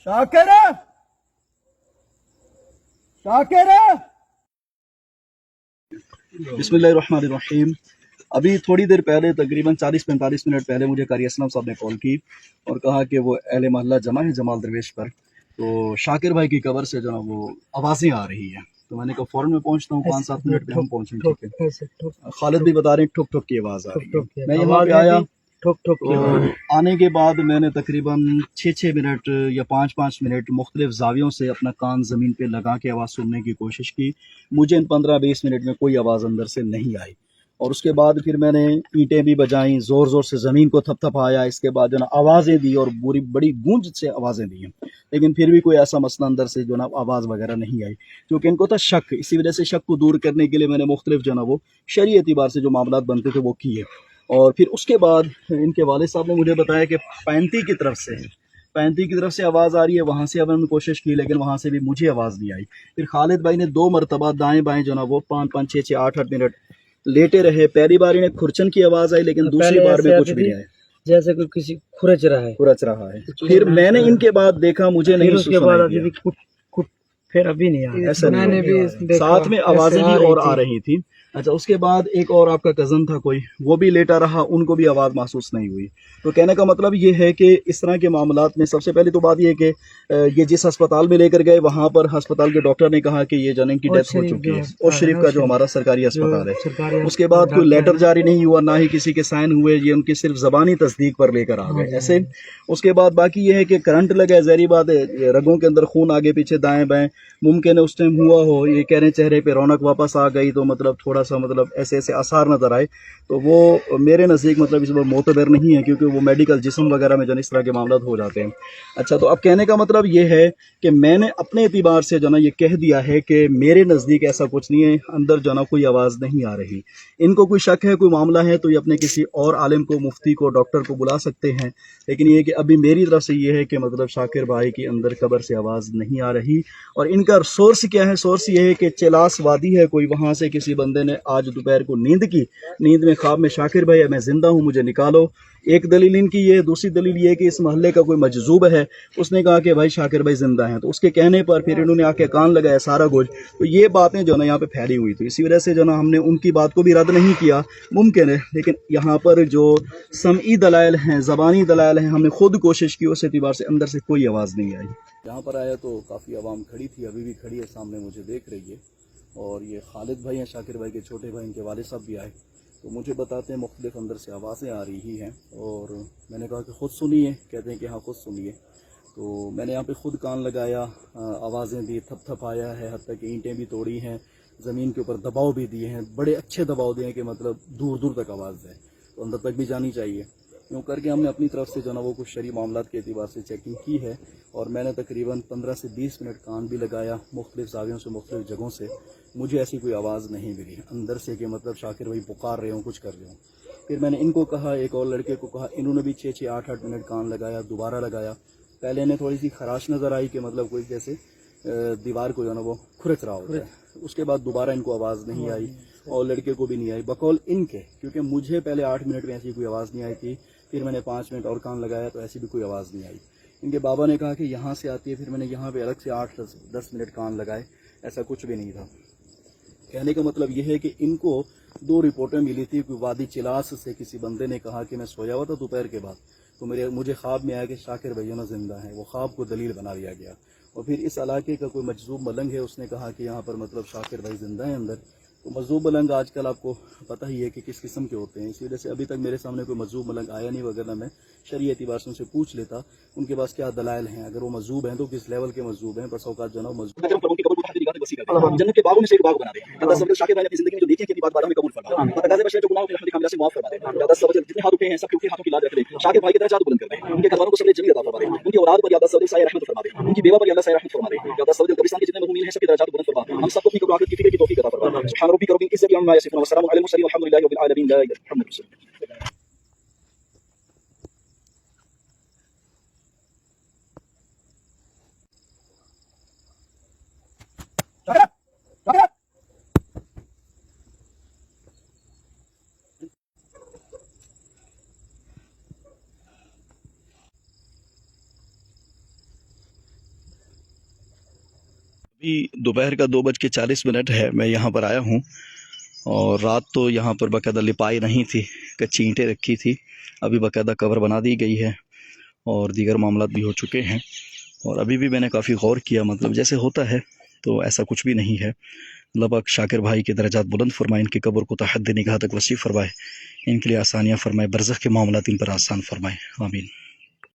शाकिर शाकिर बिस्मिल्लाहिर्रहमानिर्रहीम। अभी थोड़ी देर पहले तकरीबन 40-45 मिनट पहले मुझे कारी असलम साहब ने कॉल की और कहा कि वो अहले मोहल्ला जमा है जमाल दरवेश पर, तो शाकिर भाई की कब्र से जो है वो आवाज़ें आ रही हैं। तो मैंने कहा फ़ौरन मैं पहुंचता हूँ, 5-7 मिनट में हम पहुंचेंगे। ठीक है, खालिद भी बता रहे हैं ठुक ठुक की आवाज़ आ रही है। मैं यहाँ पे आया तो आने के बाद मैंने तकरीबन 6-6 मिनट या 5-5 मिनट मुख्तलिफ जावियों से अपना कान ज़मीन पे लगा के आवाज़ सुनने की कोशिश की। मुझे इन 15-20 मिनट में कोई आवाज़ अंदर से नहीं आई और उसके बाद फिर मैंने ईंटें भी बजाईं, ज़ोर ज़ोर से ज़मीन को थपथपाया। इसके बाद जो ना आवाज़ें दी और बुरी बड़ी गूंज से आवाज़ें दी हैं, लेकिन फिर भी कोई ऐसा मसला अंदर से जो ना आवाज़ वगैरह नहीं आई, क्योंकि इनको था शक। इसी वजह से शक को दूर करने के लिए मैंने मुख्तलिफ जो ना वो शरई एतबार से जो मामलात बनते थे वो किए। और फिर उसके बाद इनके वालिद साहब ने मुझे बताया कि पैंती की तरफ से आवाज़ आ रही है। वहाँ से अब हमने कोशिश की लेकिन वहाँ से भी मुझे आवाज़ नहीं आई। फिर खालिद भाई ने 2 मरतबा दाएं बाएं जो ना वो 5-5, 6-6, 8-8 मिनट लेटे रहे। पहली बार इन्हें खुरचन की आवाज़ आई लेकिन दूसरी बार में कुछ भी नहीं आया, जैसे कोई किसी खुरच रहा है। फिर मैंने इनके बाद देखा, मुझे नहीं उसके बाद अभी फिर अभी नहीं आया। ऐसा मैंने भी साथ में आवाज़ें भी और आ रही थी। अच्छा, उसके बाद एक और आपका कज़न था कोई, वो भी लेटा रहा, उनको भी आवाज़ महसूस नहीं हुई। तो कहने का मतलब ये है कि इस तरह के मामलात में सबसे पहले तो बात ये है कि ये जिस अस्पताल में लेकर गए वहाँ पर अस्पताल के डॉक्टर ने कहा कि ये जनन की डेथ हो चुकी है, और शरीफ का जो हमारा सरकारी अस्पताल है। उसके बाद कोई लेटर जारी नहीं हुआ, ना ही किसी के साइन हुए, ये उनकी सिर्फ ज़बानी तस्दीक पर लेकर आ गए ऐसे। उसके बाद बाकी ये है कि करंट लगा, जहरी बात है, रगों के अंदर खून आगे पीछे दाएं बाएं, मुमकिन है उस टाइम हुआ हो। ये कह रहे हैं चेहरे पे रौनक वापस आ गई, तो मतलब थोड़ा सा मतलब ऐसे ऐसे आसार नजर आए, तो वो मेरे नज़दीक मतलब इस बार मोतबर नहीं है, क्योंकि वो मेडिकल जिस्म वगैरह में जो इस तरह के मामला हो जाते हैं। अच्छा, तो अब कहने का मतलब ये है कि मैंने अपने एतबार से जो ना ये कह दिया है कि मेरे नज़दीक ऐसा कुछ नहीं है, अंदर जो ना कोई आवाज़ नहीं आ रही। इनको कोई शक है, कोई मामला है, तो ये अपने किसी और आलिम को, मुफ्ती को, डॉक्टर को बुला सकते हैं। लेकिन ये कि अभी मेरी तरफ से ये है कि मतलब शाकिर भाई की अंदर कब्र से आवाज़ नहीं आ रही। और इनका सोर्स क्या है? सोर्स ये है कि चलास वादी है कोई, वहाँ से किसी बंदे ने आज दोपहर को नींद की, नींद में ख्वाब में शाकिर भाई मैं जिंदा हूँ, मुझे निकालो। एक दलील इनकी ये है। दूसरी दलील ये है कि इस मोहल्ले का कोई मजजूब है, उसने कहा कि भाई शाकिर भाई जिंदा हैं, तो उसके कहने पर फिर इन्होंने आके कान लगाया सारा कुछ। तो ये बातें जो ना यहाँ पे फैली हुई, तो इसी वजह से जो ना हमने उनकी बात को भी रद्द नहीं किया, मुमकिन है। लेकिन यहाँ पर जो समई दलाइल हैं, ज़बानी दलाइल हैं, हमने खुद कोशिश की, उस एतबार से अंदर से कोई आवाज़ नहीं आई। यहाँ पर आया तो काफ़ी आवाम खड़ी थी, अभी भी खड़ी है, सामने मुझे देख रही है। और ये खालिद भाई हैं, शाकिर भाई के छोटे भाई, इनके वालिद साहब भी आए, तो मुझे बताते हैं मुख्तलिफ अंदर से आवाज़ें आ रही ही हैं। और मैंने कहा कि ख़ुद सुनिए, कहते हैं कि हाँ ख़ुद सुनिए। तो मैंने यहाँ पे ख़ुद कान लगाया, आवाज़ें दी, थपथपाया है, हद तक ईंटें भी तोड़ी हैं, ज़मीन के ऊपर दबाव भी दिए हैं, बड़े अच्छे दबाव दिए हैं कि मतलब दूर दूर तक आवाज़ है, तो अंदर तक भी जानी चाहिए। यूँ करके हमने अपनी तरफ से जो ना वो कुछ शरई मामलात के एतबार से चेकिंग की है। और मैंने तकरीबन 15 से 20 मिनट कान भी लगाया मुख्तलिफ जावियों से, मुख्तलिफ जगहों से, मुझे ऐसी कोई आवाज़ नहीं मिली अंदर से कि मतलब शाकिर भाई पुकार रहे हों, कुछ कर रहे हों। फिर मैंने इनको कहा, एक और लड़के को कहा, इन्होंने भी 6-6, 8-8 मिनट कान लगाया, दोबारा लगाया। पहले इन्हें थोड़ी सी खराश नज़र आई कि मतलब कोई जैसे दीवार को जो ना वो खुरच रहा होता है। उसके बाद दोबारा इनको आवाज़ नहीं आई और लड़के को भी नहीं आई, बकौल इनके, क्योंकि मुझे पहले 8 मिनट में ऐसी कोई आवाज़ नहीं आई थी। फिर मैंने 5 मिनट और कान लगाया तो ऐसी भी कोई आवाज़ नहीं आई। इनके बाबा ने कहा कि यहाँ से आती है, फिर मैंने यहाँ पे अलग से 8-10 मिनट कान लगाए, ऐसा कुछ भी नहीं था। कहने का मतलब यह है कि इनको 2 रिपोर्टें मिली थी कि वादी चिलास से किसी बंदे ने कहा कि मैं सोया हुआ था दोपहर के बाद, तो मुझे ख्वाब में आया कि शाकिर भैया जिंदा है। वो ख्वाब को दलील बना लिया गया। और फिर इस इलाके का कोई मजजूब मलंग है, उसने कहा कि यहाँ पर मतलब शाकिर भाई जिंदा है अंदर। तो मजजूब मलंग आजकल आपको पता ही है कि किस किस्म के होते हैं, इसी वजह से अभी तक मेरे सामने कोई मजजूब मलंग आया नहीं, वगैरह मैं शरई एतबार से उनसे पूछ लेता उनके पास क्या दलाइल हैं, अगर वो मजजूब हैं तो किस लेवल के मजजूब हैं। बस औकात जो ना मजजूब जन्नत के बागों में से एक बाग बना दे। अल्लाह सब शाकिर भाई ने अपनी जिंदगी में जो देखी है कि बात बारह में कबूल फरमा दे। पता गाज़ी बशर जो गुनाहों के रहमत कामिला से माफ फरमा दे। अल्लाह सब जितने हाथ उठे हैं सब उनके हाथों की लाज रख दे। शाकिर भाई की तरह जादू बुलंद कर दे। उनके घरवालों को सबने जमील अता फरमा दे। उनकी औलाद पर अल्लाह सब साया रहमत फरमा दे। उनकी बेवा पर अल्लाह साया रहमत फरमा दे। अल्लाह सब कब्रिस्तान के जितने मरहूमीन हैं सबकी दरजात बुलंद फरमा। हम सबको अपनी कब्र की फिक्र की तौफीक अता फरमा। सुभान रब्बिक रब्बिल इज्जति अम्मा यसिफून व सलामुन अलल मुरसलीन वल्हम्दुलिल्लाहि रब्बिल आलमीन। ला इलाहा इल्लल्लाह। दोपहर का 2:40 है, मैं यहाँ पर आया हूँ और रात तो यहाँ पर बाकायदा लिपाई नहीं थी, कच्ची ईंटें रखी थी। अभी बाकायदा कवर बना दी गई है और दीगर मामलात भी हो चुके हैं। और अभी भी मैंने काफ़ी गौर किया, मतलब जैसे होता है तो ऐसा कुछ भी नहीं है। अल्लाह पाक शाकिर भाई के दर्जात बुलंद फरमाए, इनकी कब्र को तहद्द निगाह तक वसी फरमाए, इनके लिए आसानियाँ फरमाए, बरज़ख के मामलात इन पर आसान फरमाए, आमीन।